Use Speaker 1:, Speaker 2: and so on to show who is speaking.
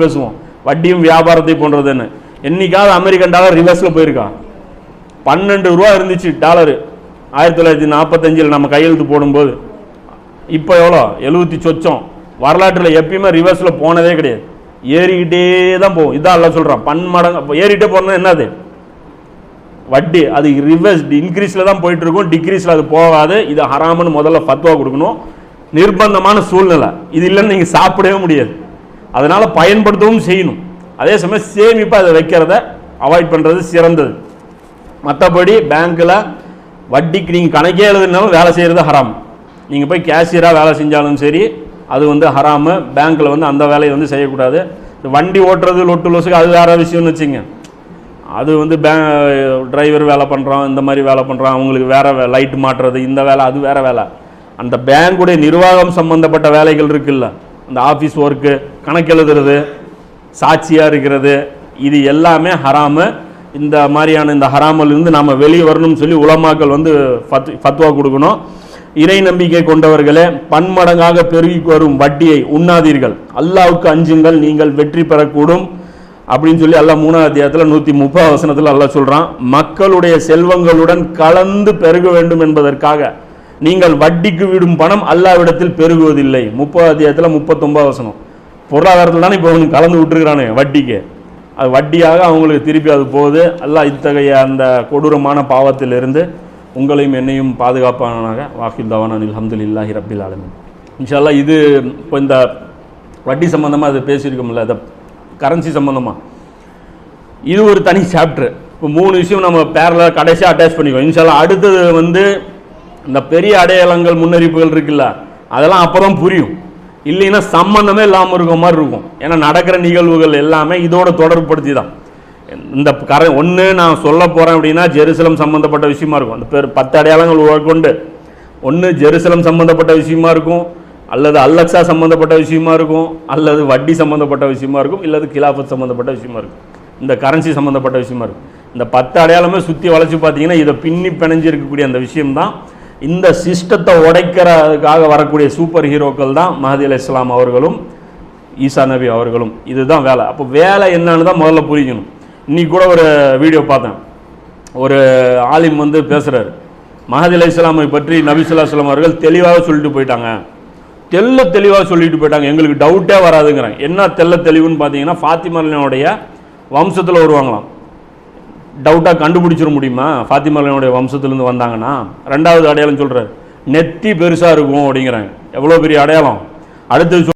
Speaker 1: பேசுவோம் வட்டியும் வியாபாரத்தை போன்றதுன்னு. என்னைக்காவது அமெரிக்கன் டாலர் ரிவர்ஸில் போயிருக்கான். 12 ரூபா இருந்துச்சு டாலரு 1945 நம்ம கையெழுத்து போடும்போது. இப்போ எவ்வளோ 70 சொச்சம். வரலாற்றில் எப்பயுமே ரிவர்ஸில் போனதே கிடையாது, ஏறிக்கிட்டே தான் போகும். இதான் எல்லாம் சொல்கிறான், பன்மடங்கு ஏறிக்கிட்டே போகணும்னா என்னது வட்டி. அது ரிவர்ஸ் இன்க்ரீஸில் தான் போயிட்டு இருக்கும், டிக்ரீஸில் அது போகாது. இது ஹராம்னு முதல்ல ஃபத்வா கொடுக்கணும். நிர்பந்தமான சூழ்நிலை, இது இல்லைன்னு நீங்கள் சாப்பிடவே முடியாது. அதனால் பயன்படுத்தவும் செய்யணும். அதே சமயம் சேமிப்பாக அதை வைக்கிறத அவாய்ட் பண்ணுறது சிறந்தது. மற்றபடி பேங்க்கில் வட்டிக்கு நீங்கள் கணக்கே எழுதுனாலும் வேலை செய்கிறது ஹராம். நீங்கள் போய் கேஷியராக வேலை செஞ்சாலும் சரி, அது ஹராமு. பேங்க்கில் அந்த வேலையை செய்யக்கூடாது. வண்டி ஓட்டுறது லொட்டு லொசுக்கு அது வேறு விஷயம்னு வச்சுங்க. அது டிரைவர் வேலை பண்ணுறோம், இந்த மாதிரி வேலை பண்ணுறோம், அவங்களுக்கு வேறு லைட் மாட்டுறது, இந்த வேலை அது வேறு வேலை. அந்த பேங்குடைய நிர்வாகம் சம்மந்தப்பட்ட வேலைகள் இருக்குல்ல, அந்த ஆஃபீஸ் ஒர்க்கு, கணக்கு எழுதுறது, சாட்சியாக இருக்கிறது, இது எல்லாமே ஹராமு. இந்த மாதிரியான இந்த ஹராமிலிருந்து நாம் வெளியே வரணும்னு சொல்லி உலமாக்கள் ஃபத்வா கொடுக்கணும். இறை நம்பிக்கை கொண்டவர்களே, பன்மடங்காக பெருகி வரும் வட்டியை உண்ணாதீர்கள், அல்லாஹ்வுக்கு அஞ்சுங்கள், நீங்கள் வெற்றி பெறக்கூடும் அப்படின்னு சொல்லி அல்லாஹ் 3ஆம் அத்தியாயத்தில் 130 வசனத்தில் அல்லாஹ் சொல்கிறான். மக்களுடைய செல்வங்களுடன் கலந்து பெருக வேண்டும் என்பதற்காக நீங்கள் வட்டிக்கு விடும் பணம் அல்லாஹ்விடத்தில் பெருகுவதில்லை. 30ஆம் அத்தியாயத்தில் 39 வசனம். பொருளாதாரத்தில் தானே இப்போ கலந்து விட்டுருக்கிறானே வட்டிக்கு, அது வட்டியாக அவங்களுக்கு திருப்பி அது போகுது. அல்லாஹ் இத்தகைய அந்த கொடூரமான பாவத்திலிருந்து உங்களையும் என்னையும் பாதுகாப்பானாக. வாஹில் தவானா அல்ஹம்துலில்லாஹி ரப்பில் ஆலமீன். இன்ஷா அல்லாஹ் இது இப்போ இந்த வட்டி சம்மந்தமாக அது பேசியிருக்கோம்ல, அதை கரன்சி சம்மந்தமாக இது ஒரு தனி சாப்டர். இப்போ 3 விஷயம் நம்ம பேரலாக கடைசியாக அட்டாச் பண்ணிக்குவோம் இன்ஷா அல்லாஹ். அடுத்தது இந்த பெரிய அடையாளங்கள் முன்னறிவிப்புகள் இருக்குல்ல, அதெல்லாம் அப்போ தான் புரியும். இல்லைன்னா சம்மந்தமே இல்லாமல் இருக்க மாதிரி இருக்கும். ஏன்னா நடக்கிற நிகழ்வுகள் எல்லாமே இதோட தொடர்புபடுத்தி தான். இந்த ஒன்று நான் சொல்ல போகிறேன் அப்படின்னா ஜெருசலம் சம்மந்தப்பட்ட விஷயமா இருக்கும். அந்த 10 அடையாளங்கள் கொண்டு ஒன்று ஜெருசலம் சம்மந்தப்பட்ட விஷயமா இருக்கும், அல்லது அல்லக்ஸா சம்மந்தப்பட்ட விஷயமா இருக்கும், அல்லது வட்டி சம்மந்தப்பட்ட விஷயமா இருக்கும், இல்லது கிலாஃபத் சம்மந்தப்பட்ட விஷயமா இருக்கும், இந்த கரன்சி சம்மந்தப்பட்ட விஷயமா இருக்கும். இந்த 10 அடையாளமே சுற்றி வளைச்சி பார்த்தீங்கன்னா இதை பின்னி பிணைஞ்சு இருக்கக்கூடிய அந்த விஷயம்தான். இந்த சிஸ்டத்தை உடைக்கிறதுக்காக வரக்கூடிய சூப்பர் ஹீரோக்கள் தான் மஹதி அலைஹிஸ்ஸலாம் அவர்களும் ஈசா நபி அவர்களும். இதுதான் வேலை. அப்போ வேலை என்னன்னு தான் முதல்ல புரிஞ்சிக்கணும். இன்னைக்கு கூட ஒரு வீடியோ பார்த்தேன், ஒரு ஆலிம் பேசுகிறார், மஹதி அலைஹிஸ்ஸலாமை பற்றி நபி ஸல்லல்லாஹு அலைஹி வஸல்லம் அவர்கள் தெளிவாக சொல்லிட்டு போயிட்டாங்க, தெளிவாக சொல்லிட்டு போயிட்டாங்க, எங்களுக்கு டவுட்டே வராதுங்கிறாங்க. என்ன தெளிவுன்னு பார்த்தீங்கன்னா ஃபாத்திமாவுடைய வம்சத்தில் வருவாங்களாம். டவுட்டாக கண்டுபிடிச்சிட முடியுமா ஃபாத்திமாவுடைய வம்சத்துலேருந்து வந்தாங்கன்னா? 2வது அடையாளம் சொல்கிறார், நெத்தி பெருசாக இருக்கும் அப்படிங்கிறாங்க. எவ்வளோ பெரிய அடையாளம். அடுத்தது